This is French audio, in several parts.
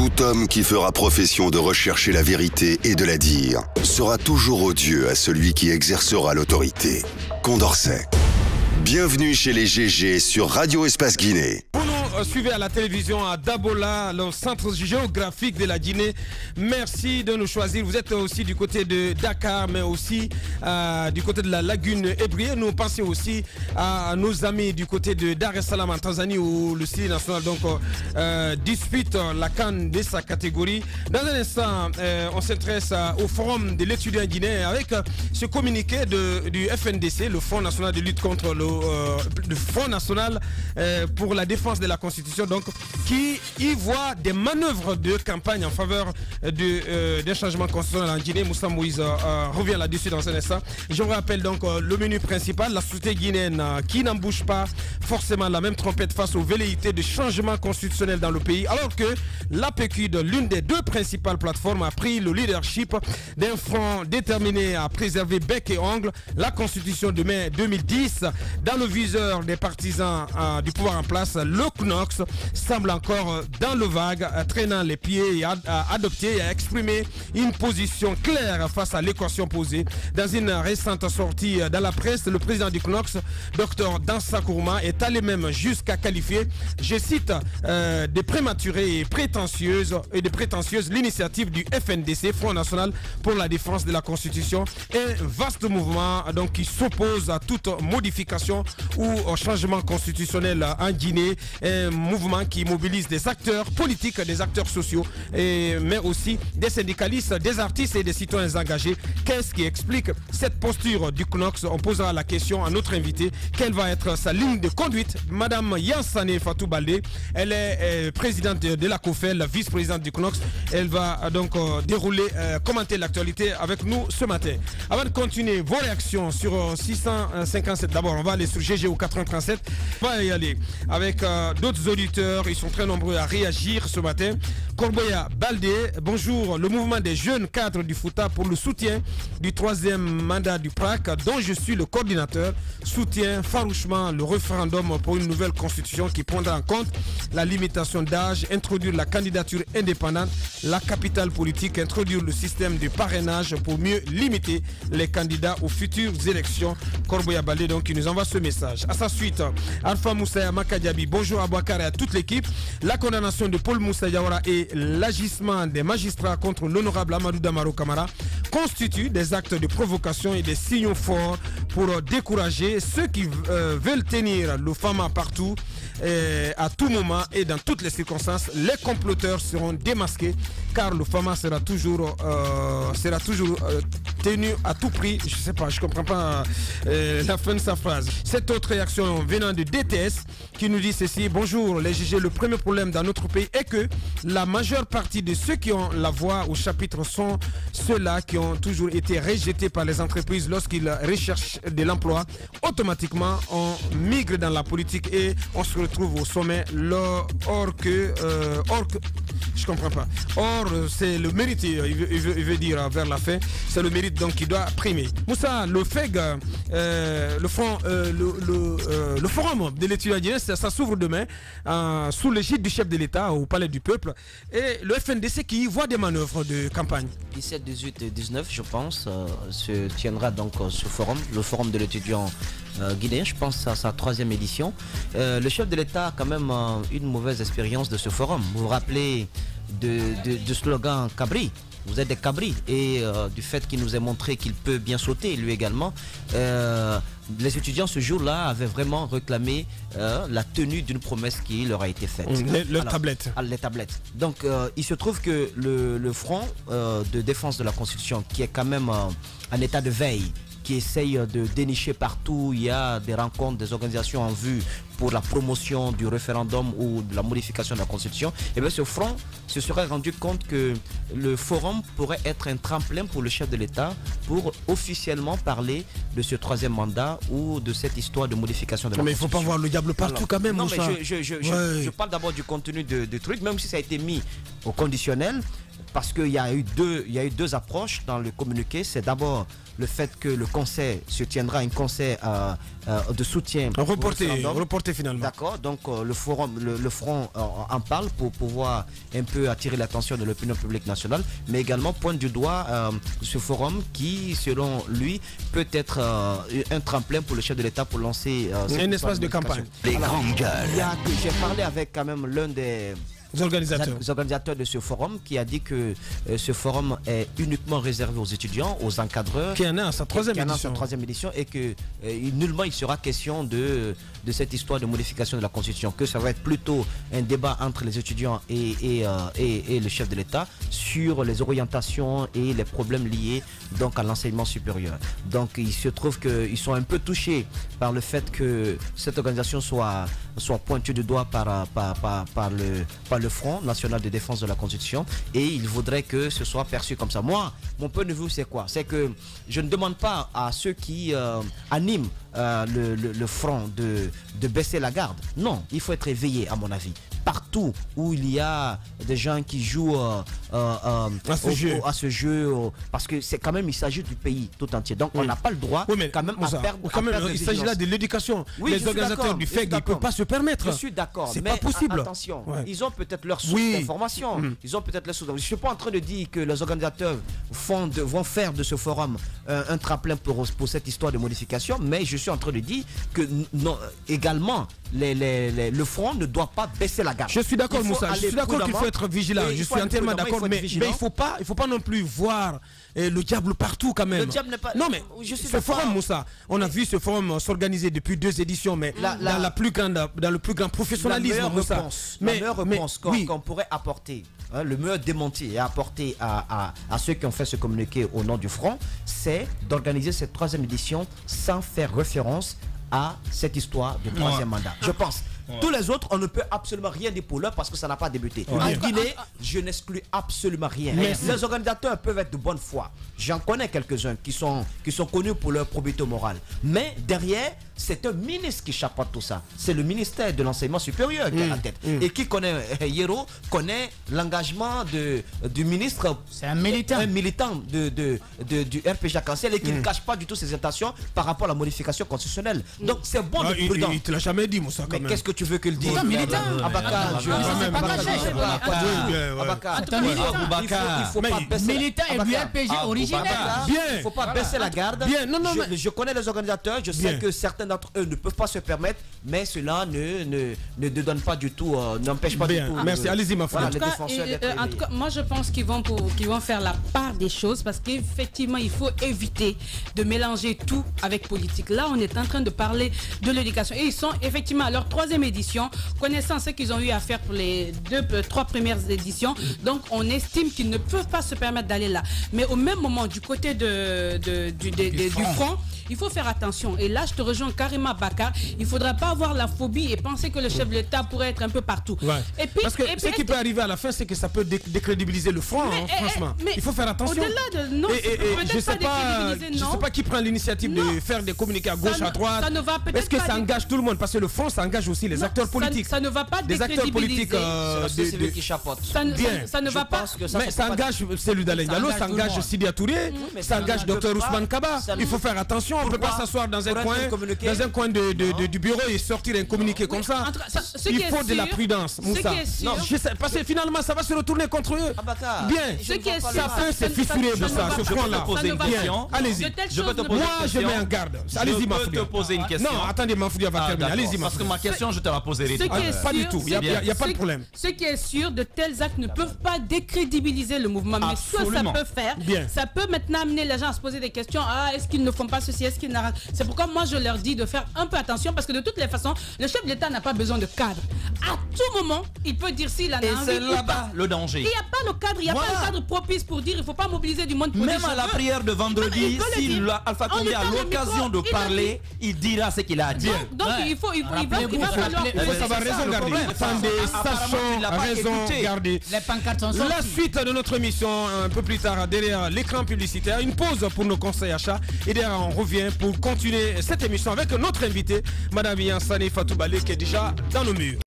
Tout homme qui fera profession de rechercher la vérité et de la dire sera toujours odieux à celui qui exercera l'autorité. Condorcet. Bienvenue chez les GG sur Radio Espace Guinée. Vous nous suivez à la télévision à Dabola, le centre géographique de la Guinée. Merci de nous choisir. Vous êtes aussi du côté de Dakar, mais aussi du côté de la lagune Ébrié. Nous pensons aussi à nos amis du côté de Dar es Salaam en Tanzanie, où le style national dispute la CAN de sa catégorie. Dans un instant, on s'intéresse au forum de l'étudiant guinéen avec ce communiqué du FNDC, le Front national de lutte contre le Front national pour la défense de la Constitution, donc qui y voit des manœuvres de campagne en faveur d'un changement constitutionnel en Guinée. Moussa Moïse revient là-dessus dans un instant. Je vous rappelle donc le menu principal, la société guinéenne qui n'en bouge pas forcément la même trompette face aux velléités de changement constitutionnel dans le pays, alors que l'APECUD, l'une des deux principales plateformes, a pris le leadership d'un front déterminé à préserver bec et ongle la Constitution de mai 2010. Dans le viseur des partisans du pouvoir en place, le CNOX semble encore dans le vague, traînant les pieds et à adopter et à exprimer une position claire face à l'équation posée. Dans une récente sortie dans la presse, le président du CNOX, Dr Dansa Kourma, est allé même jusqu'à qualifier, je cite, de prématurée et prétentieuse l'initiative du FNDC, Front National pour la défense de la Constitution, un vaste mouvement donc qui s'oppose à toute modification ou au changement constitutionnel en Guinée, un mouvement qui mobilise des acteurs politiques, des acteurs sociaux, mais aussi des syndicalistes, des artistes et des citoyens engagés. Qu'est-ce qui explique cette posture du CNOX? On posera la question à notre invité. Quelle va être sa ligne de conduite? Madame Yansane Fatou Baldé, elle est présidente de la COFEL, vice-présidente du CNOX. Elle va donc commenter l'actualité avec nous ce matin. Avant de continuer, vos réactions sur 657, d'abord on va aller sur GG au 437. On va y aller avec d'autres auditeurs. Ils sont très nombreux à réagir ce matin. Corboya Baldé, bonjour. Le mouvement des jeunes cadres du Fouta pour le soutien du troisième mandat du PRAC, dont je suis le coordinateur, soutient farouchement le référendum pour une nouvelle constitution qui prendra en compte la limitation d'âge, introduire la candidature indépendante, la capitale politique, introduire le système de parrainage pour mieux limiter les candidats aux futures élections. Corboya Baldé donc qui nous envoie ce message. À sa suite, Alpha Moussa Makadiabi, bonjour à Bouakar et à toute l'équipe. La condamnation de Paul Moussa Diawara et l'agissement des magistrats contre l'honorable Amadou Damaro Camara constituent des actes de provocation et des signaux forts pour décourager ceux qui veulent tenir le FAMA partout, à tout moment et dans toutes les circonstances. Les comploteurs seront démasqués car le FAMA sera toujours tenu à tout prix. Je sais pas, je comprends pas la fin de sa phrase. Cette autre réaction venant de DTS qui nous dit ceci: bonjour les GG, le premier problème dans notre pays est que la majeure partie de ceux qui ont la voix au chapitre sont ceux-là qui ont toujours été rejetés par les entreprises lorsqu'ils recherchent de l'emploi. Automatiquement on migre dans la politique et on se retrouve au sommet. Or que je comprends pas. Or c'est le mérite, il veut dire vers la fin, c'est le mérite donc qui doit primer. Moussa, le FEG, le forum de l'étudiant guinéen, ça s'ouvre demain sous l'égide du chef de l'État au Palais du Peuple, et le FNDC qui voit des manœuvres de campagne. 17, 18 et 19, je pense, se tiendra donc ce forum, le forum de l'étudiant guinéen, je pense à sa 3e édition. Le chef de l'État a quand même une mauvaise expérience de ce forum. Vous vous rappelez du slogan Cabri? Vous êtes des cabris, et du fait qu'il nous ait montré qu'il peut bien sauter, lui également. Les étudiants ce jour-là avaient vraiment réclamé la tenue d'une promesse qui leur a été faite. Les tablettes. Les tablettes. Donc il se trouve que le front de défense de la Constitution, qui est quand même en état de veille, qui essaye de dénicher partout, il y a des rencontres, des organisations en vue pour la promotion du référendum ou de la modification de la Constitution, et bien ce front se serait rendu compte que le forum pourrait être un tremplin pour le chef de l'État pour officiellement parler de ce 3e mandat ou de cette histoire de modification de la Constitution. Mais il ne faut pas voir le diable partout. Alors, quand même. Non, mais je parle d'abord du contenu du truc, même si ça a été mis au conditionnel, parce qu'il y a eu deux approches dans le communiqué. C'est d'abord le fait que le conseil se tiendra un conseil de soutien reporté finalement. D'accord, donc le front en parle pour pouvoir un peu attirer l'attention de l'opinion publique nationale, mais également pointe du doigt ce forum qui, selon lui, peut être un tremplin pour le chef de l'État pour lancer un espace de campagne. Les grandes gueules. J'ai parlé avec quand même l'un des organisateurs de ce forum qui a dit que ce forum est uniquement réservé aux étudiants, aux encadreurs, qui en a sa troisième édition et que nullement il sera question de cette histoire de modification de la Constitution, que ça va être plutôt un débat entre les étudiants et le chef de l'État sur les orientations et les problèmes liés donc à l'enseignement supérieur. Donc il se trouve qu'ils sont un peu touchés par le fait que cette organisation soit pointue du doigt par le Front National de Défense de la Constitution, et il voudrait que ce soit perçu comme ça. Moi, mon point de vue, c'est quoi? C'est que je ne demande pas à ceux qui animent le front de baisser la garde. Non, il faut être éveillé, à mon avis. Partout où il y a des gens qui jouent à ce jeu, parce que c'est quand même, il s'agit du pays tout entier. Donc on n'a pas le droit quand même à perdre il s'agit là de l'éducation. Oui, les organisateurs du FEG, ils ne peuvent pas se permettre. Je suis d'accord. C'est pas possible. Attention, ils ont peut-être leur source d'information. Ils ont peut-être leur source. Je ne suis pas en train de dire que les organisateurs vont faire de ce forum un tremplin pour cette histoire de modification, mais je suis en train de dire que non, également le front ne doit pas baisser la garde. Je suis d'accord, Moussa. Je suis d'accord qu'il faut être vigilant. Je suis entièrement d'accord, mais il ne faut pas non plus voir le diable partout quand même. Le diable n'est pas... Non, mais ce forum, Moussa, on a vu ce forum s'organiser depuis 2 éditions, mais dans le plus grand professionnalisme, Moussa. La meilleure réponse qu'on pourrait apporter, le meilleur démenti et apporter à ceux qui ont fait ce communiqué au nom du front, c'est d'organiser cette 3e édition sans faire référence à cette histoire de 3e mandat. Je pense. Tous les autres, on ne peut absolument rien dire pour l'heure parce que ça n'a pas débuté. En Guinée, je n'exclus absolument rien. Les organisateurs peuvent être de bonne foi. J'en connais quelques-uns qui sont connus pour leur probité morale. Mais derrière, c'est un ministre qui chapeaute tout ça. C'est le ministère de l'enseignement supérieur qui est à la tête. Et qui connaît, Yero connaît l'engagement du ministre. C'est un militant. Un militant du RPG Arc-en-Ciel et qui ne cache pas du tout ses intentions par rapport à la modification constitutionnelle. Donc c'est bon de prudent. Il ne te l'a jamais dit, Moussa. Mais qu'est-ce que tu veux qu'il dise? C'est un militant. Abaka, il faut pas baisser. Militant et du RPG originaire. Il ne faut pas baisser la garde. Je connais les organisateurs, je sais que certains d'entre eux ne peuvent pas se permettre, mais cela ne donne pas du tout, n'empêche pas du tout. Merci, allez-y ma frère. En tout cas, moi je pense qu'ils vont faire la part des choses, parce qu'effectivement il faut éviter de mélanger tout avec politique. Là on est en train de parler de l'éducation et ils sont effectivement à leur 3e édition, connaissant ce qu'ils ont eu à faire pour les 3 premières éditions. Donc on estime qu'ils ne peuvent pas se permettre d'aller là. Mais au même moment, du côté du front, il faut faire attention. Et là, je te rejoins carrément, Bakar. Il ne faudra pas avoir la phobie et penser que le chef de l'État pourrait être un peu partout. Et puis, parce que ce qui peut arriver à la fin, c'est que ça peut décrédibiliser le front, franchement. Il faut faire attention. Au-delà de... Non, je ne sais pas qui prend l'initiative de faire des communiqués à gauche, à droite. Est-ce que ça engage tout le monde? Parce que le front, ça engage aussi les acteurs politiques. Ça ne va pas décrédibiliser. Des acteurs politiques. C'est qui chapote. Ça ne va pas. Mais ça engage celui d'Alain Diallo, ça engage Sidi Touré, ça engage Dr Ousmane Kaba. Il faut faire attention. On ne peut pas s'asseoir dans un coin du bureau et sortir un communiqué comme ça. Il faut de la prudence, Moussa. Non, parce que finalement, ça va se retourner contre eux. Bien, ça peut se fissurer de ça, ce front-là. Allez-y. Moi, je mets en garde. Allez-y, Mafoudi. Je peux te poser une question. Non, attendez, Mafoudi va terminer. Allez-y, parce que ma question, je te la poserai. Pas du tout. Il n'y a pas de problème. Ce qui est sûr, de tels actes ne peuvent pas décrédibiliser le mouvement. Mais soit ça peut faire, ça peut maintenant amener les gens à se poser des questions. Est-ce qu'ils ne font pas ceci? Est-ce qu'ils n'arrêtent? C'est pourquoi moi je leur dis de faire un peu attention, parce que de toutes les façons, le chef de l'État n'a pas besoin de cadre. À tout moment, il peut dire s'il en a envie. Et c'est là-bas le danger. Il n'y a pas le cadre, il n'y a pas un cadre propice pour dire il ne faut pas mobiliser du monde pour même à la prière de vendredi, si Alpha Condé a l'occasion de parler, il dira ce qu'il a à dire. Donc il va falloir... Il faut savoir raison garder. Attendez, sachons raison garder. La suite de notre émission, un peu plus tard, derrière l'écran publicitaire, une pause pour nos conseils achats. Et derrière, on revient pour continuer cette émission avec notre invité, Madame Yansane Fatou Balé, qui est déjà dans nos murs.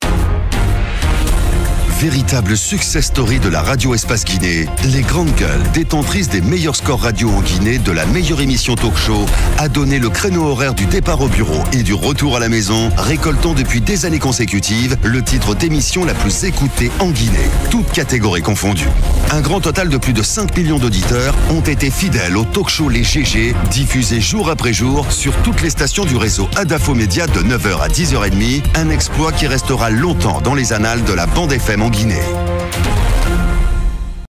véritable success story de la radio Espace Guinée, les grandes gueules, détentrices des meilleurs scores radio en Guinée, de la meilleure émission talk show, a donné le créneau horaire du départ au bureau et du retour à la maison, récoltant depuis des années consécutives le titre d'émission la plus écoutée en Guinée, toutes catégories confondues. Un grand total de plus de 5 millions d'auditeurs ont été fidèles au talk show Les GG, diffusé jour après jour sur toutes les stations du réseau Adafo Média de 9h à 10h30, un exploit qui restera longtemps dans les annales de la bande FM en Guinée.